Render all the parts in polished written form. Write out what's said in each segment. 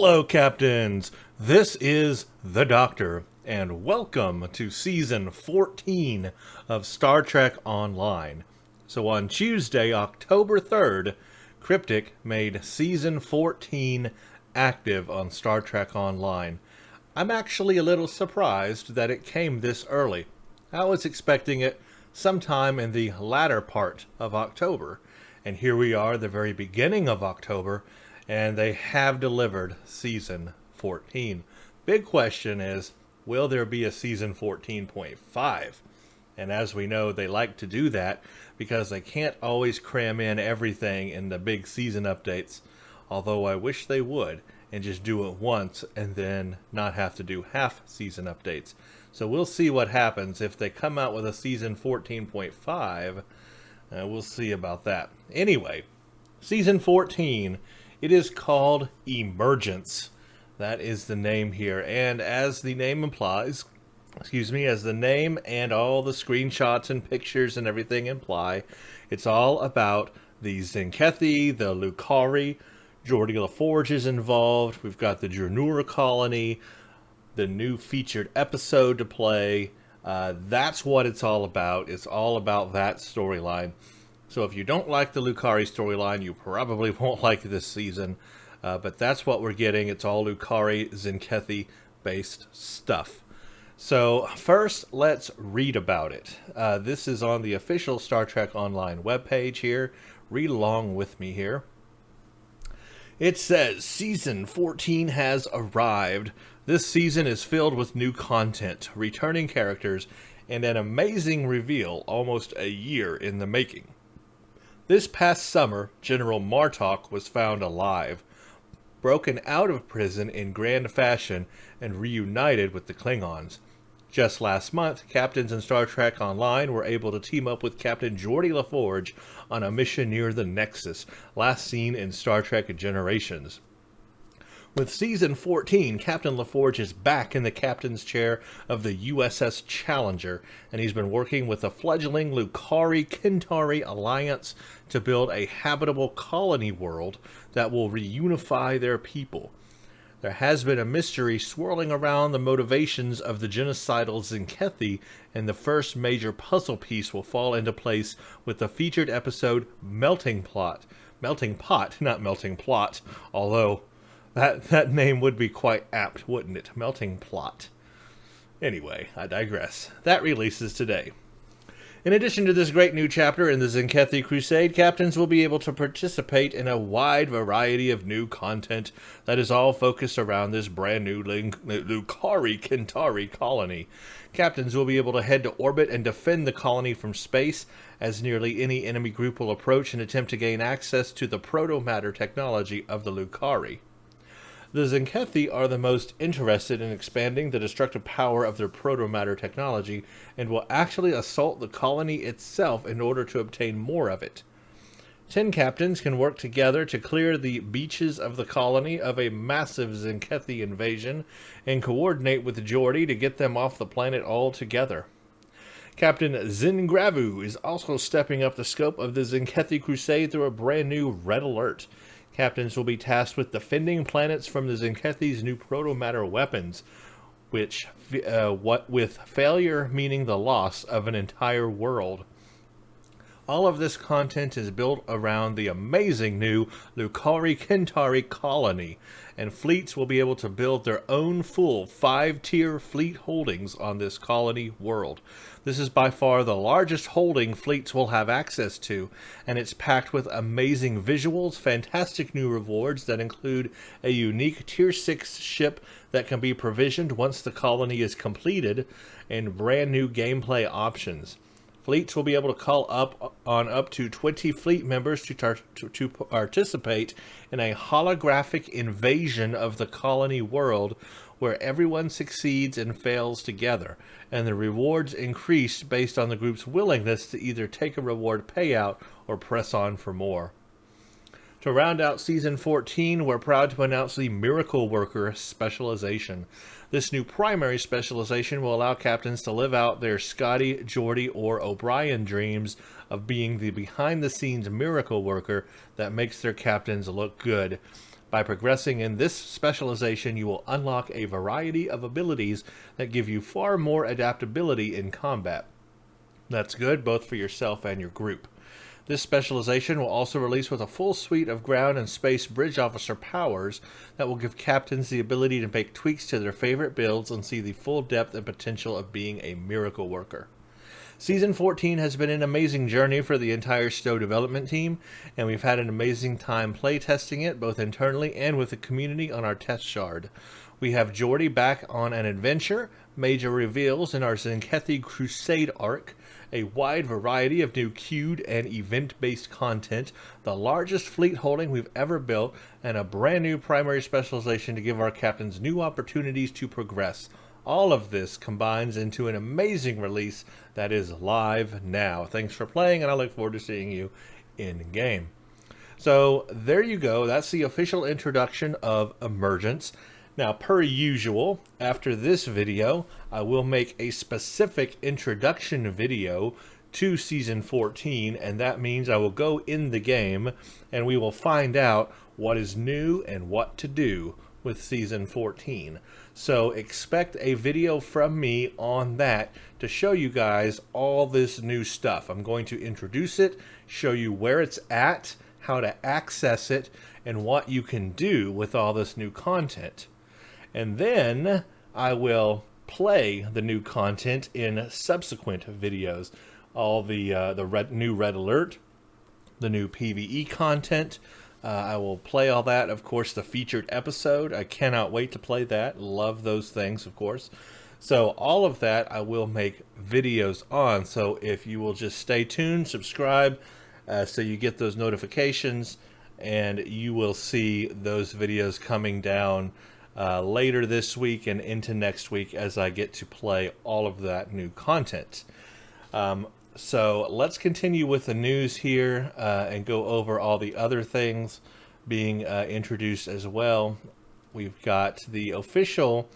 Hello, Captains! This is the Doctor, and welcome to Season 14 of Star Trek Online. So on Tuesday, October 3rd, Cryptic made Season 14 active on Star Trek Online. I'm actually a little surprised that it came this early. I was expecting it sometime in the latter part of October, and here we are, the very beginning of October, and they have delivered Season 14. Big question is, will there be a Season 14.5? And as we know, they like to do that because they can't always cram in everything in the big season updates, although I wish they would, and just do it once and then not have to do half season updates. So we'll see what happens if they come out with a Season 14.5. We'll see about that. Anyway, Season 14, it is called Emergence. That is the name here, and as the name implies, as the name and all the screenshots and pictures and everything imply, it's all about the Tzenkethi, the Lucari. Geordi LaForge is involved. We've got the Junora colony, the new featured episode to play. That's what it's all about. It's all about that storyline. So if you don't like the Lucari storyline, you probably won't like this season. But that's what we're getting. It's all Lucari, Tzenkethi based stuff. So first, let's read about it. This is on the official Star Trek Online webpage here. Read along with me here. It says, Season 14 has arrived. This season is filled with new content, returning characters, and an amazing reveal almost a year in the making. This past summer, General Martok was found alive, broken out of prison in grand fashion, and reunited with the Klingons. Just last month, captains in Star Trek Online were able to team up with Captain Geordi LaForge on a mission near the Nexus, last seen in Star Trek Generations. With Season 14, Captain LaForge is back in the captain's chair of the USS Challenger, and he's been working with the fledgling Lucari-Kintari alliance to build a habitable colony world that will reunify their people. There has been a mystery swirling around the motivations of the genocidal Tzenkethi, and the first major puzzle piece will fall into place with the featured episode Melting Pot, not Melting Plot, although that name would be quite apt, wouldn't it? Melting Plot. Anyway, I digress. That releases today. In addition to this great new chapter in the Tzenkethi Crusade, captains will be able to participate in a wide variety of new content that is all focused around this brand new Lucari-Kintari colony. Captains will be able to head to orbit and defend the colony from space, as nearly any enemy group will approach and attempt to gain access to the proto-matter technology of the Lucari. The Tzenkethi are the most interested in expanding the destructive power of their proto-matter technology and will actually assault the colony itself in order to obtain more of it. 10 captains can work together to clear the beaches of the colony of a massive Tzenkethi invasion and coordinate with Geordi to get them off the planet altogether. Captain Zingravu is also stepping up the scope of the Tzenkethi Crusade through a brand new Red Alert. Captains will be tasked with defending planets from the Tzenkethi's new proto-matter weapons, with failure meaning the loss of an entire world. All of this content is built around the amazing new Lucari-Kintari colony, and fleets will be able to build their own full 5-tier fleet holdings on this colony world. This is by far the largest holding fleets will have access to, and it's packed with amazing visuals, fantastic new rewards that include a unique Tier 6 ship that can be provisioned once the colony is completed, and brand new gameplay options. Fleets will be able to call up to 20 fleet members to participate in a holographic invasion of the colony world where everyone succeeds and fails together, and the rewards increase based on the group's willingness to either take a reward payout or press on for more. To round out Season 14, we're proud to announce the Miracle Worker Specialization. This new primary specialization will allow captains to live out their Scotty, Geordi, or O'Brien dreams of being the behind-the-scenes miracle worker that makes their captains look good. By progressing in this specialization, you will unlock a variety of abilities that give you far more adaptability in combat. That's good both for yourself and your group. This specialization will also release with a full suite of ground and space bridge officer powers that will give captains the ability to make tweaks to their favorite builds and see the full depth and potential of being a miracle worker. Season 14 has been an amazing journey for the entire Stowe development team, and we've had an amazing time playtesting it, both internally and with the community on our test shard. We have Jordy back on an adventure, major reveals in our Tzenkethi Crusade arc, a wide variety of new queued and event-based content, the largest fleet holding we've ever built, and a brand new primary specialization to give our captains new opportunities to progress. All of this combines into an amazing release that is live now. Thanks for playing, and I look forward to seeing you in-game. So there you go. That's the official introduction of Emergence. Now, per usual, after this video, I will make a specific introduction video to Season 14, and that means I will go in the game, and we will find out what is new and what to do with Season 14. So expect a video from me on that to show you guys all this new stuff. I'm going to introduce it, show you where it's at, how to access it, and what you can do with all this new content. And then I will play the new content in subsequent videos. All the new Red Alert, the new PvE content. I will play all that. Of course, the featured episode. I cannot wait to play that. Love those things, of course. So all of that I will make videos on. So if you will just stay tuned, subscribe, so you get those notifications, and you will see those videos coming down later this week and into next week as I get to play all of that new content. So let's continue with the news here and go over all the other things being introduced as well. We've got the official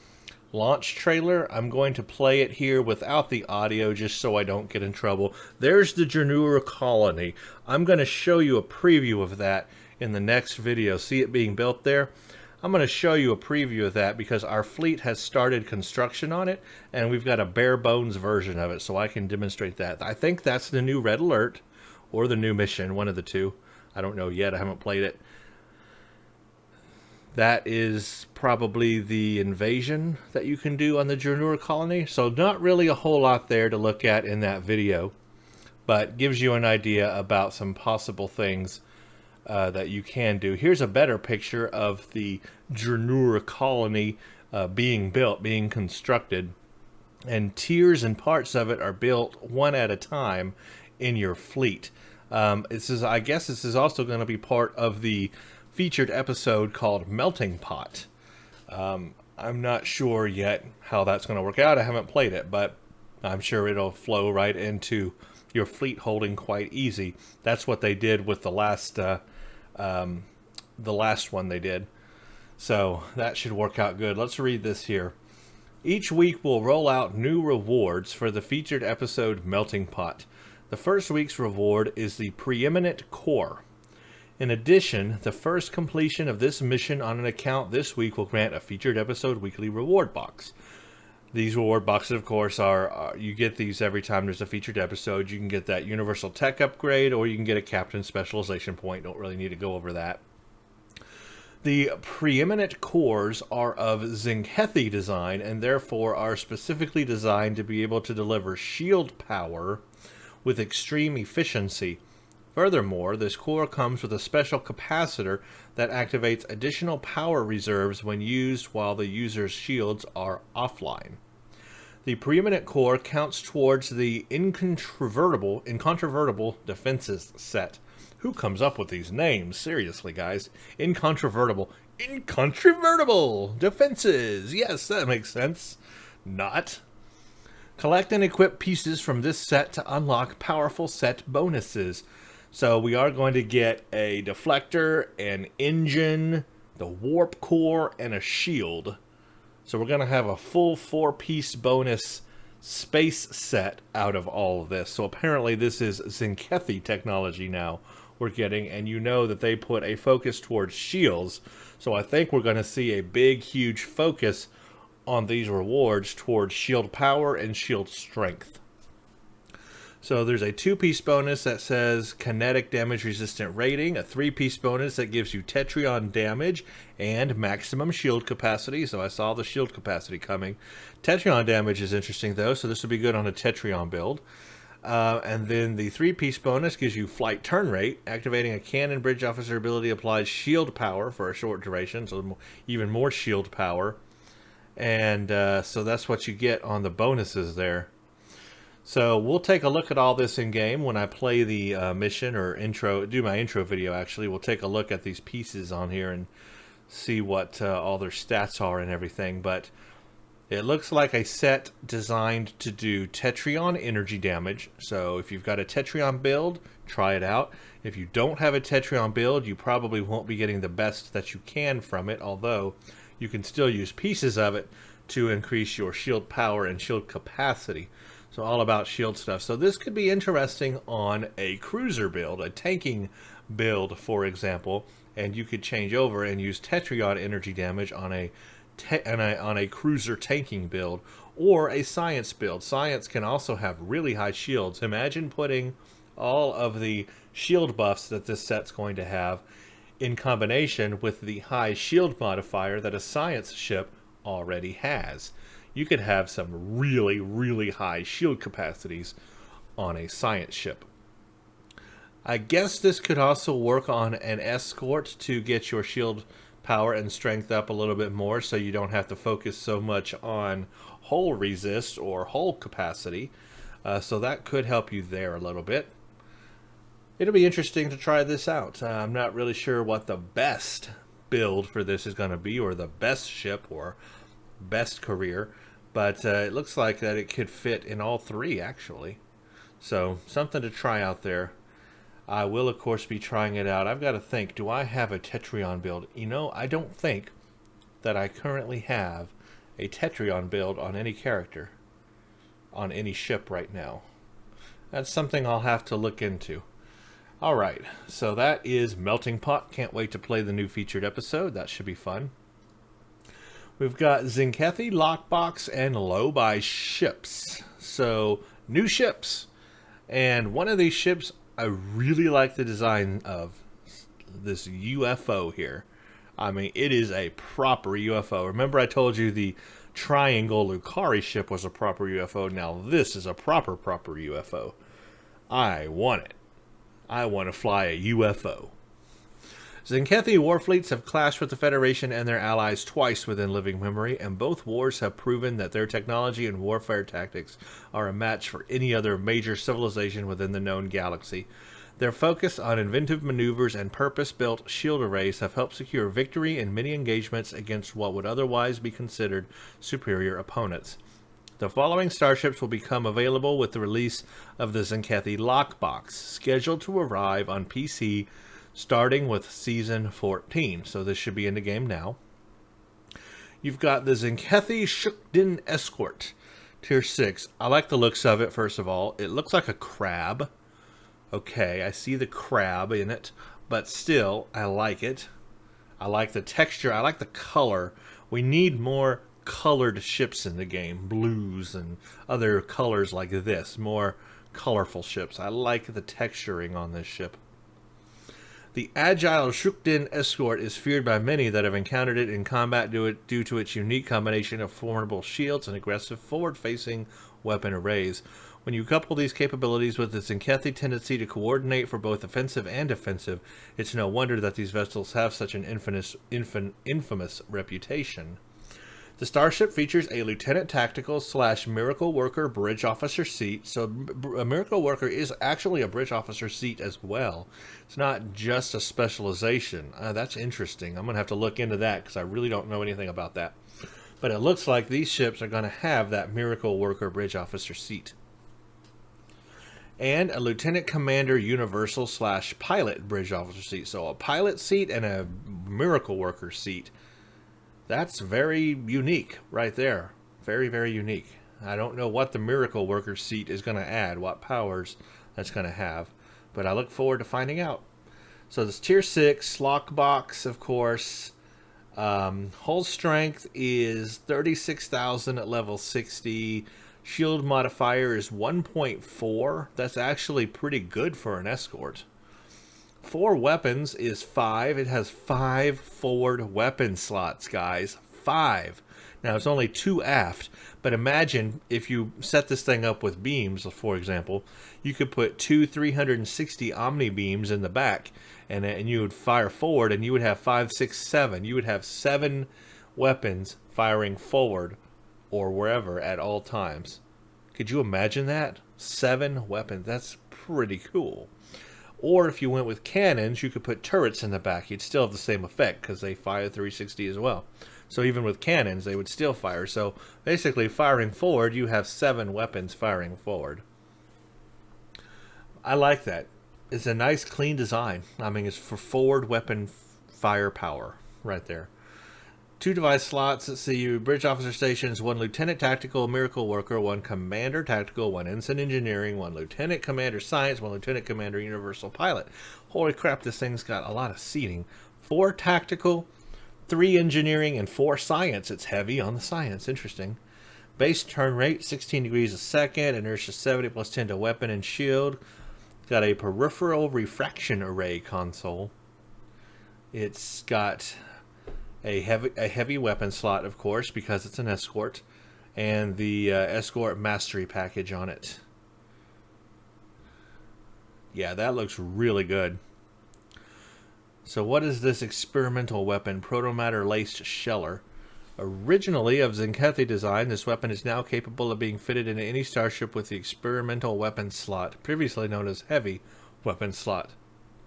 launch trailer. I'm going to play it here without the audio just so I don't get in trouble. There's the Junora colony. I'm going to show you a preview of that in the next video. See it being built there? I'm going to show you a preview of that because our fleet has started construction on it, and we've got a bare bones version of it, so I can demonstrate that. I think that's the new Red Alert, or the new mission, one of the two. I don't know yet, I haven't played it. That is probably the invasion that you can do on the Junora colony, so not really a whole lot there to look at in that video, but gives you an idea about some possible things that you can do. Here's a better picture of the Junora colony being built, being constructed, and tiers and parts of it are built one at a time in your fleet. I guess this is also going to be part of the featured episode called Melting Pot. I'm not sure yet how that's going to work out. I haven't played it, but I'm sure it'll flow right into your fleet holding quite easy. That's what they did with the last one they did. So that should work out good. Let's read this here. Each week we'll roll out new rewards for the featured episode Melting Pot. The first week's reward is the Preeminent Core. In addition, the first completion of this mission on an account this week will grant a featured episode weekly reward box. These reward boxes, of course, are you get these every time there's a featured episode. You can get that universal tech upgrade, or you can get a captain specialization point. Don't really need to go over that. The preeminent cores are of Tzenkethi design, and therefore are specifically designed to be able to deliver shield power with extreme efficiency. Furthermore, this core comes with a special capacitor that activates additional power reserves when used while the user's shields are offline. The preeminent core counts towards the incontrovertible defenses set. Who comes up with these names? Seriously, guys. Incontrovertible defenses. Yes, that makes sense. Not. Collect and equip pieces from this set to unlock powerful set bonuses. So we are going to get a deflector, an engine, the warp core, and a shield. So we're going to have a full 4-piece bonus space set out of all of this. So apparently this is Tzenkethi technology now, we're getting, and you know that they put a focus towards shields. So I think we're going to see a big, huge focus on these rewards towards shield power and shield strength. So there's a 2-piece bonus that says kinetic damage resistant rating, a 3-piece bonus that gives you Tetrion damage and maximum shield capacity. So I saw the shield capacity coming. Tetrion damage is interesting though, so this would be good on a Tetrion build. And then the 3-piece bonus gives you flight turn rate. Activating a cannon bridge officer ability applies shield power for a short duration, so even more shield power. And so that's what you get on the bonuses there. So we'll take a look at all this in game when I play the mission or do my intro video actually. We'll take a look at these pieces on here and see what all their stats are and everything. But it looks like a set designed to do Tetrion energy damage. So if you've got a Tetrion build, try it out. If you don't have a Tetrion build, you probably won't be getting the best that you can from it, although you can still use pieces of it to increase your shield power and shield capacity. So all about shield stuff. So this could be interesting on a cruiser build, a tanking build, for example, and you could change over and use Tetrion energy damage on a cruiser tanking build, or a science build. Science can also have really high shields. Imagine putting all of the shield buffs that this set's going to have in combination with the high shield modifier that a science ship already has. You could have some really, really high shield capacities on a science ship. I guess this could also work on an escort to get your shield power and strength up a little bit more, so you don't have to focus so much on hull resist or hull capacity. So that could help you there a little bit. It'll be interesting to try this out. I'm not really sure what the best build for this is going to be, or the best ship, or best career, but it looks like that it could fit in all three actually. So something to try out there. I will of course be trying it out. I've got to think, do I have a Tetrion build? You know, I don't think that I currently have a Tetrion build on any character, on any ship right now. That's something I'll have to look into. Alright, so that is Melting Pot. Can't wait to play the new featured episode. That should be fun. We've got Tzenkethi, Lockbox, and Low-Buy ships. So, new ships. And one of these ships, I really like the design of this UFO here. I mean, it is a proper UFO. Remember I told you the Triangle Lucari ship was a proper UFO. Now this is a proper UFO. I want it. I want to fly a UFO. Tzenkethi warfleets have clashed with the Federation and their allies twice within living memory, and both wars have proven that their technology and warfare tactics are a match for any other major civilization within the known galaxy. Their focus on inventive maneuvers and purpose-built shield arrays have helped secure victory in many engagements against what would otherwise be considered superior opponents. The following starships will become available with the release of the Tzenkethi Lockbox, scheduled to arrive on PC starting with Season 14. So this should be in the game now. You've got the Tzenkethi Ships Escort, Tier 6. I like the looks of it, first of all. It looks like a crab. Okay, I see the crab in it, but still, I like it. I like the texture. I like the color. We need more colored ships in the game. Blues and other colors like this. More colorful ships. I like the texturing on this ship. The agile Shukden Escort is feared by many that have encountered it in combat due to its unique combination of formidable shields and aggressive forward-facing weapon arrays. When you couple these capabilities with the Tzenkethi tendency to coordinate for both offensive and defensive, it's no wonder that these vessels have such an infamous reputation. The starship features a Lieutenant Tactical / Miracle Worker Bridge Officer seat. So a Miracle Worker is actually a Bridge Officer seat as well. It's not just a specialization. That's interesting. I'm going to have to look into that because I really don't know anything about that. But it looks like these ships are going to have that Miracle Worker Bridge Officer seat. And a Lieutenant Commander Universal / Pilot Bridge Officer seat. So a pilot seat and a Miracle Worker seat. That's very unique right there. Very, very unique. I don't know what the Miracle Worker seat is going to add, what powers that's going to have, but I look forward to finding out. So this tier 6 lockbox, of course. Hull strength is 36,000 at level 60. Shield modifier is 1.4. That's actually pretty good for an escort. 4 weapons is 5. It has 5 forward weapon slots, guys. 5. Now, it's only 2 aft, but imagine if you set this thing up with beams, for example, you could put 2 360 Omni beams in the back, and you would fire forward, and you would have 5, 6, 7. You would have 7 weapons firing forward or wherever at all times. Could you imagine that? 7 weapons. That's pretty cool. Or if you went with cannons, you could put turrets in the back. You'd still have the same effect because they fire 360 as well. So even with cannons, they would still fire. So basically, firing forward, you have 7 weapons firing forward. I like that. It's a nice, clean design. I mean, it's for forward weapon firepower right there. 2 device slots. Let's see, you bridge officer stations, 1 lieutenant tactical miracle worker, 1 commander tactical, 1 ensign engineering, 1 lieutenant commander science, 1 lieutenant commander universal pilot. Holy crap, this thing's got a lot of seating. 4 tactical, 3 engineering, and 4 science. It's heavy on the science. Interesting. Base turn rate 16 degrees a second, inertia 70 plus 10 to weapon and shield. Got a peripheral refraction array console. It's got a heavy weapon slot, of course, because it's an escort, and the escort mastery package on it. Yeah, that looks really good. So what is this experimental weapon? Protomatter laced sheller. Originally of Tzenkethi design, this weapon is now capable of being fitted into any starship with the experimental weapon slot, previously known as heavy weapon slot.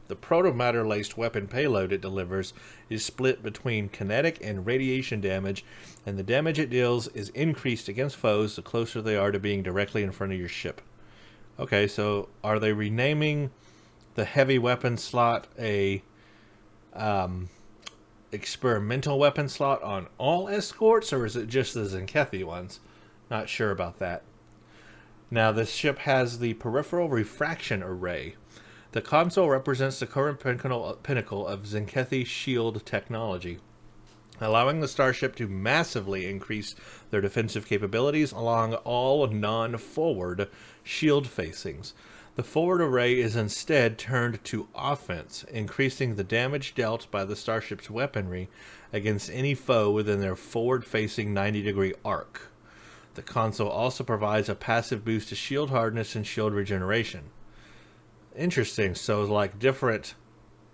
The protomatter laced weapon payload it delivers is split between kinetic and radiation damage, and the damage it deals is increased against foes the closer they are to being directly in front of your ship. Okay, so are they renaming the heavy weapon slot a experimental weapon slot on all escorts, or is it just the Tzenkethi ones? Not sure about that. Now, this ship has the peripheral refraction array. The console represents the current pinnacle of Tzenkethi shield technology, allowing the starship to massively increase their defensive capabilities along all non-forward shield facings. The forward array is instead turned to offense, increasing the damage dealt by the starship's weaponry against any foe within their forward-facing 90-degree arc. The console also provides a passive boost to shield hardness and shield regeneration. Interesting. So, like, different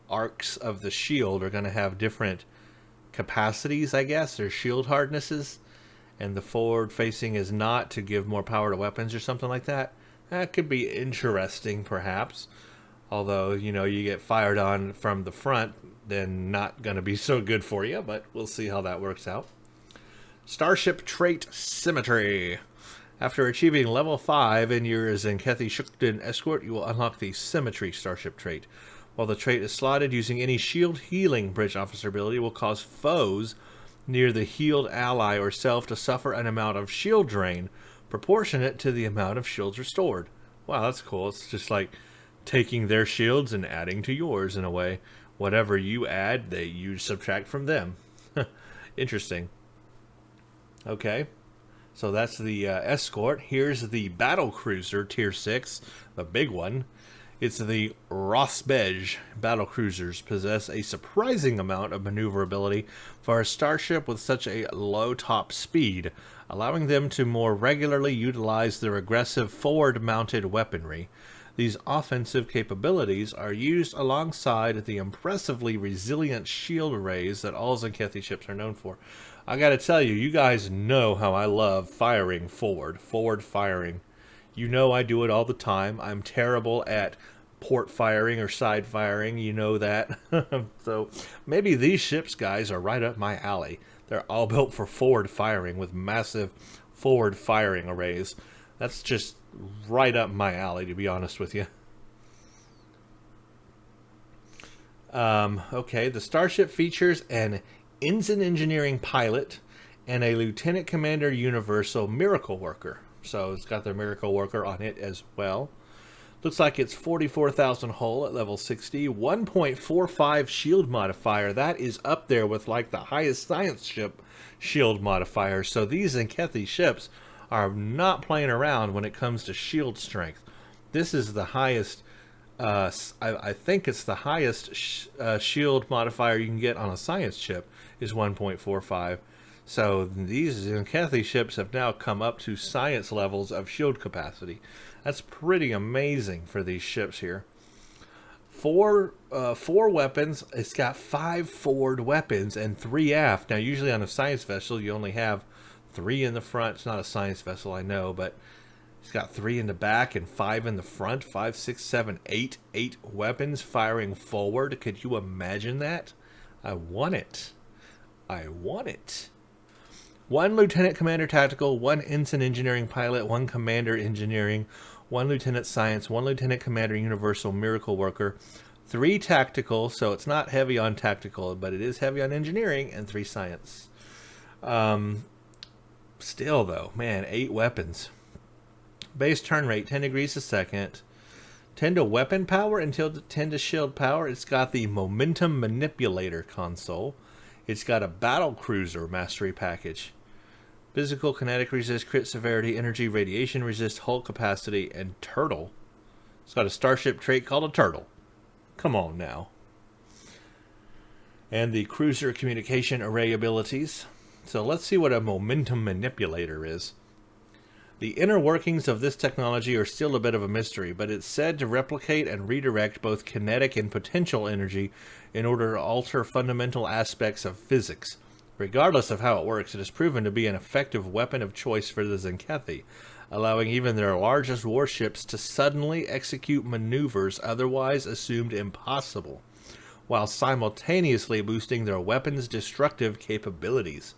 arcs of the shield are going to have different capacities, I guess, or shield hardnesses, and the forward-facing is not to give more power to weapons or something like that. That could be interesting, perhaps. Although, you know, you get fired on from the front, then not going to be so good for you, but we'll see how that works out. Starship Trait Symmetry. After achieving level 5 in your Tzenkethi Ships escort, you will unlock the Symmetry Starship trait. While the trait is slotted, using any shield healing bridge officer ability will cause foes near the healed ally or self to suffer an amount of shield drain proportionate to the amount of shields restored. Wow, that's cool. It's just like taking their shields and adding to yours in a way. Whatever you add, you subtract from them. Interesting. Okay. So that's the escort. Here's the battle cruiser, tier 6, the big one. It's the Rosbej battle cruisers possess a surprising amount of maneuverability for a starship with such a low top speed, allowing them to more regularly utilize their aggressive forward-mounted weaponry. These offensive capabilities are used alongside the impressively resilient shield arrays that all Tzenkethi ships are known for. I gotta tell you, you guys know how I love firing forward firing. You know I do it all the time. I'm terrible at port firing or side firing, you know that. So maybe these ships, guys, are right up my alley. They're all built for forward firing with massive forward firing arrays. That's just right up my alley, to be honest with you. Okay, the starship features an ensign engineering pilot and a lieutenant commander universal miracle worker. So it's got their miracle worker on it as well. Looks like it's 44,000 hull at level 60, 1.45 shield modifier. That is up there with like the highest science ship shield modifier. So these Tzenkethi ships are not playing around when it comes to shield strength. This is the highest, I think it's the highest shield modifier you can get on a science ship is 1.45. So these Tzenkethi ships have now come up to science levels of shield capacity. That's pretty amazing for these ships here. Four weapons. It's got 5 forward weapons and 3 aft. Now, usually on a science vessel, you only have 3 in the front. It's not a science vessel, I know, but it's got 3 in the back and 5 in the front. 5, 6, 7, 8. 8 weapons firing forward. Could you imagine that? I want it. I want it. 1 Lieutenant Commander Tactical, 1 Ensign Engineering Pilot, 1 Commander Engineering, 1 Lieutenant Science, 1 Lieutenant Commander Universal Miracle Worker, 3 Tactical, so it's not heavy on Tactical, but it is heavy on Engineering, and 3 Science. Still, though, man, 8 weapons. Base turn rate, 10 degrees a second. 10 to weapon power until 10 to shield power. It's got the Momentum Manipulator console. It's got a Battle Cruiser Mastery Package. Physical, kinetic resist, crit severity, energy, radiation resist, hull capacity, and turtle. It's got a starship trait called a turtle. Come on now. And the cruiser communication array abilities. So let's see what a momentum manipulator is. The inner workings of this technology are still a bit of a mystery, but it's said to replicate and redirect both kinetic and potential energy in order to alter fundamental aspects of physics. Regardless of how it works, it has proven to be an effective weapon of choice for the Tzenkethi, allowing even their largest warships to suddenly execute maneuvers otherwise assumed impossible, while simultaneously boosting their weapons' destructive capabilities.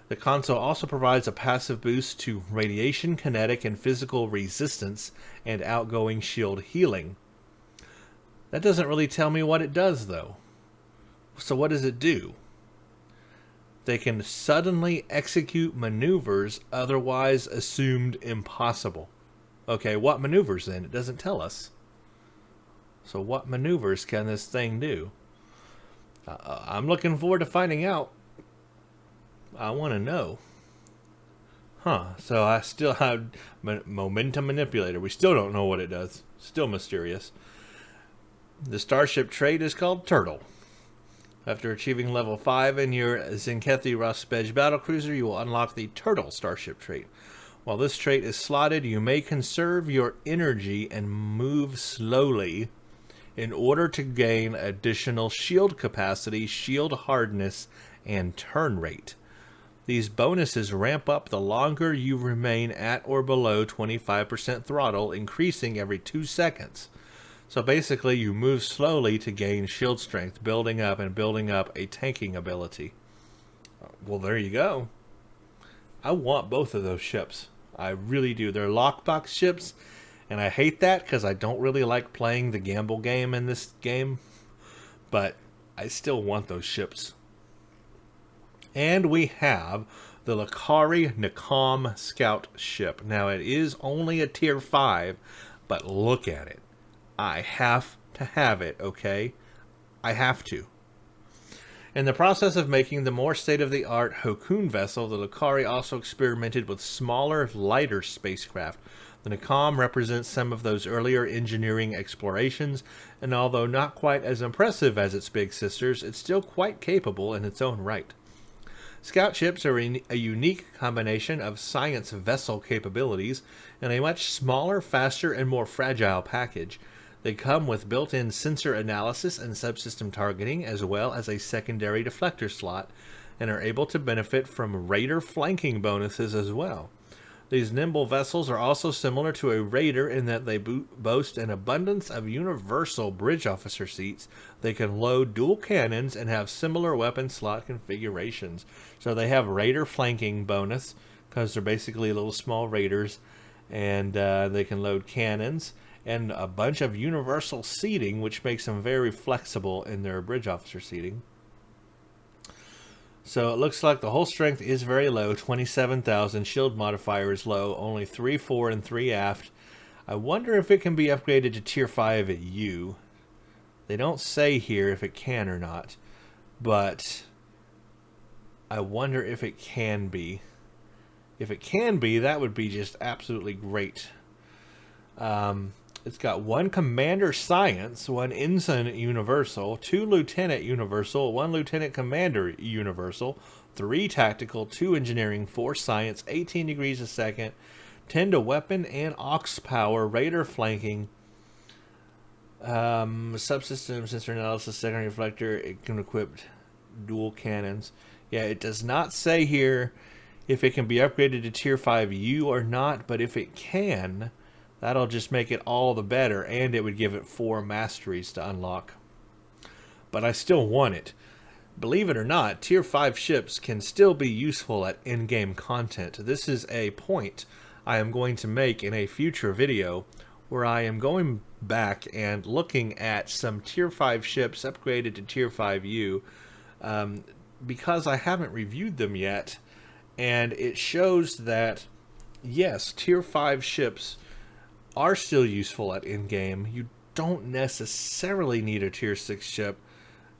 The console also provides a passive boost to radiation, kinetic, and physical resistance and outgoing shield healing. That doesn't really tell me what it does, though. So what does it do? They can suddenly execute maneuvers otherwise assumed impossible. Okay, what maneuvers then? It doesn't tell us. So what maneuvers can this thing do? I'm looking forward to finding out. I want to know. So I still have Momentum Manipulator. We still don't know what it does. Still mysterious. The starship trait is called Turtle. After achieving level 5 in your Tzenkethi Rospej battlecruiser, you will unlock the Turtle starship trait. While this trait is slotted, you may conserve your energy and move slowly in order to gain additional shield capacity, shield hardness, and turn rate. These bonuses ramp up the longer you remain at or below 25% throttle, increasing every 2 seconds. So basically, you move slowly to gain shield strength, building up a tanking ability. Well, there you go. I want both of those ships. I really do. They're lockbox ships, and I hate that because I don't really like playing the gamble game in this game. But I still want those ships. And we have the Lakari Nakam Scout ship. Now, it is only a tier 5, but look at it. I have to have it, okay? I have to. In the process of making the more state-of-the-art Hokun vessel, the Lakari also experimented with smaller, lighter spacecraft. The Nakam represents some of those earlier engineering explorations, and although not quite as impressive as its big sisters, it's still quite capable in its own right. Scout ships are a unique combination of science vessel capabilities and a much smaller, faster, and more fragile package. They come with built-in sensor analysis and subsystem targeting, as well as a secondary deflector slot, and are able to benefit from Raider flanking bonuses as well. These nimble vessels are also similar to a Raider in that they boast an abundance of universal bridge officer seats. They can load dual cannons and have similar weapon slot configurations. So they have Raider flanking bonus, because they're basically little small Raiders, and they can load cannons, and a bunch of universal seating, which makes them very flexible in their bridge officer seating. So it looks like the hull strength is very low, 27,000. Shield modifier is low, only 3 fore and 3 aft. I wonder if it can be upgraded to Tier 5 at U. They don't say here if it can or not, but I wonder if it can be. If it can be, that would be just absolutely great. It's got 1 Commander Science, 1 Ensign Universal, 2 Lieutenant Universal, 1 Lieutenant Commander Universal, 3 Tactical, 2 Engineering, 4 Science, 18 degrees a second, 10 to Weapon and Aux Power, Radar Flanking, Subsystem, Sensor Analysis, Secondary Reflector. It can equip dual cannons. Yeah, it does not say here if it can be upgraded to Tier 5U or not, but if it can, that'll just make it all the better, and it would give it 4 masteries to unlock. But I still want it. Believe it or not, Tier 5 ships can still be useful at in-game content. This is a point I am going to make in a future video where I am going back and looking at some Tier 5 ships upgraded to Tier 5U because I haven't reviewed them yet, and it shows that, yes, Tier 5 ships are still useful at in-game. You don't necessarily need a Tier 6 ship,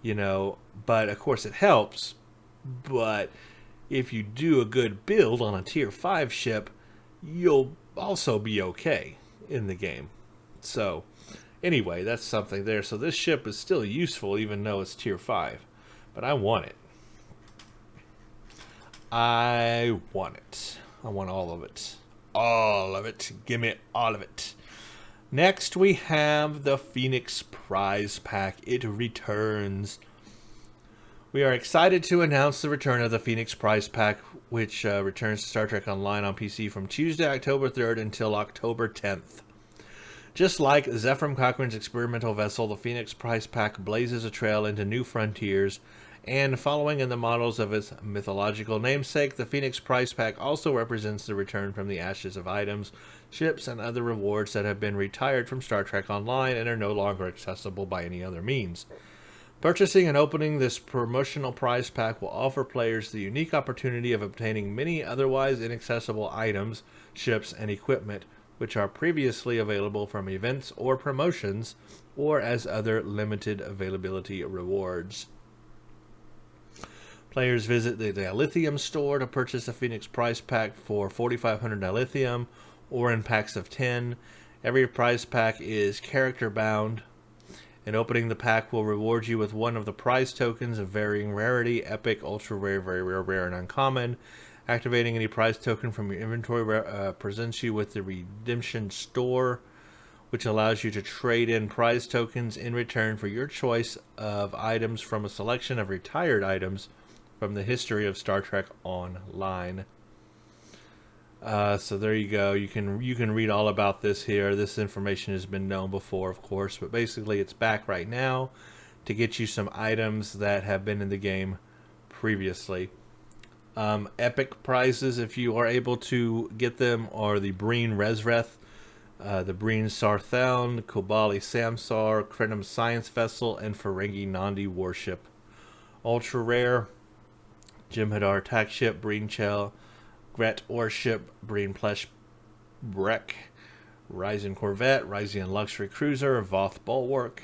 you know, but of course it helps. But if you do a good build on a Tier 5 ship, you'll also be okay in the game. So anyway, that's something there. So this ship is still useful even though it's Tier 5. But I want it. I want it. I want all of it. All of it. Give me all of it. Next, we have the Phoenix Prize Pack. It returns. We are excited to announce the return of the Phoenix Prize Pack, which returns to Star Trek Online on PC from Tuesday, October 3rd until October 10th. Just like Zephram Cochrane's experimental vessel, the Phoenix Prize Pack blazes a trail into new frontiers, and following in the models of its mythological namesake, the Phoenix Prize Pack also represents the return from the ashes of items, ships, and other rewards that have been retired from Star Trek Online and are no longer accessible by any other means. Purchasing and opening this promotional prize pack will offer players the unique opportunity of obtaining many otherwise inaccessible items, ships, and equipment, which are previously available from events or promotions, or as other limited availability rewards. Players visit the dilithium store to purchase a Phoenix Prize Pack for 4,500 dilithium, or in packs of 10. Every prize pack is character bound, and opening the pack will reward you with one of the prize tokens of varying rarity: epic, ultra rare, very rare, rare, and uncommon. Activating any prize token from your inventory presents you with the redemption store, which allows you to trade in prize tokens in return for your choice of items from a selection of retired items from the history of Star Trek Online. So there you go. You can read all about this here. This information has been known before, of course, but basically it's back right now to get you some items that have been in the game previously. Epic prizes, if you are able to get them, are the Breen Resreth, the Breen Sartheln, Kobali Samsar, Krenim Science Vessel, and Ferengi Nandi Warship. Ultra rare: Jem'Hadar Attack Ship, Breen Chell, Gret Warship, Breen Plesh Brek, Ryzen Corvette, Ryzen Luxury Cruiser, Voth Bulwark.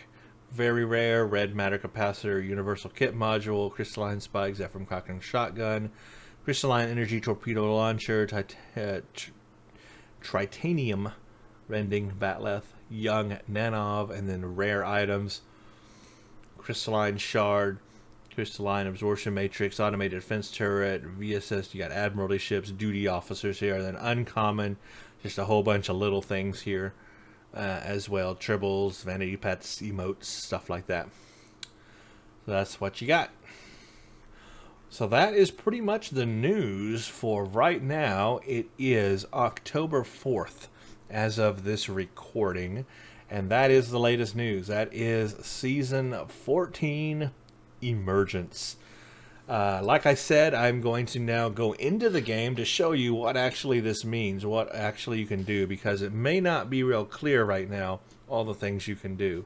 Very rare: Red Matter Capacitor, Universal Kit Module, Crystalline Spike, Zephram Cochrane Shotgun, Crystalline Energy Torpedo Launcher, Tritanium Rending Batleth, Young Nanov, and then rare items: Crystalline Shard, Crystalline Absorption Matrix, Automated Defense Turret, VSS. You got Admiralty ships, duty officers here, and then uncommon, just a whole bunch of little things here as well: tribbles, vanity pets, emotes, stuff like that. So that's what you got. So that is pretty much the news for right now. It is October 4th as of this recording, and that is the latest news. That is Season 14 Emergence. Like I said, I'm going to now go into the game to show you what actually this means, what actually you can do, because it may not be real clear right now, all the things you can do.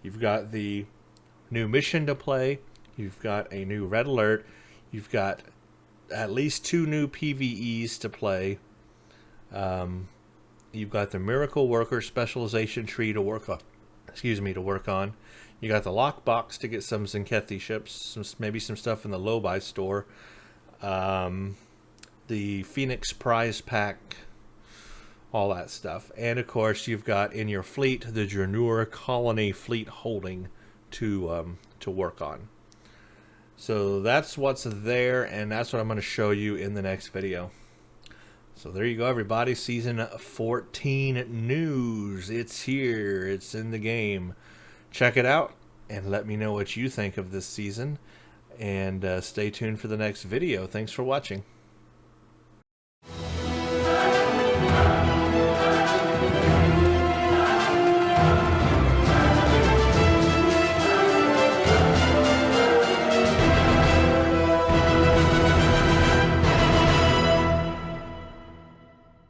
You've got the new mission to play, you've got a new red alert, you've got at least 2 new PvEs to play, You've got the Miracle Worker Specialization tree to work on. To work on. You got the lockbox to get some Tzenkethi Ships, maybe some stuff in the low-buy store. The Phoenix Prize Pack, all that stuff. And, of course, you've got in your fleet the Junora Colony Fleet Holding to work on. So that's what's there, and that's what I'm going to show you in the next video. So there you go, everybody. Season 14 news. It's here. It's in the game. Check it out and let me know what you think of this season. And stay tuned for the next video. Thanks for watching.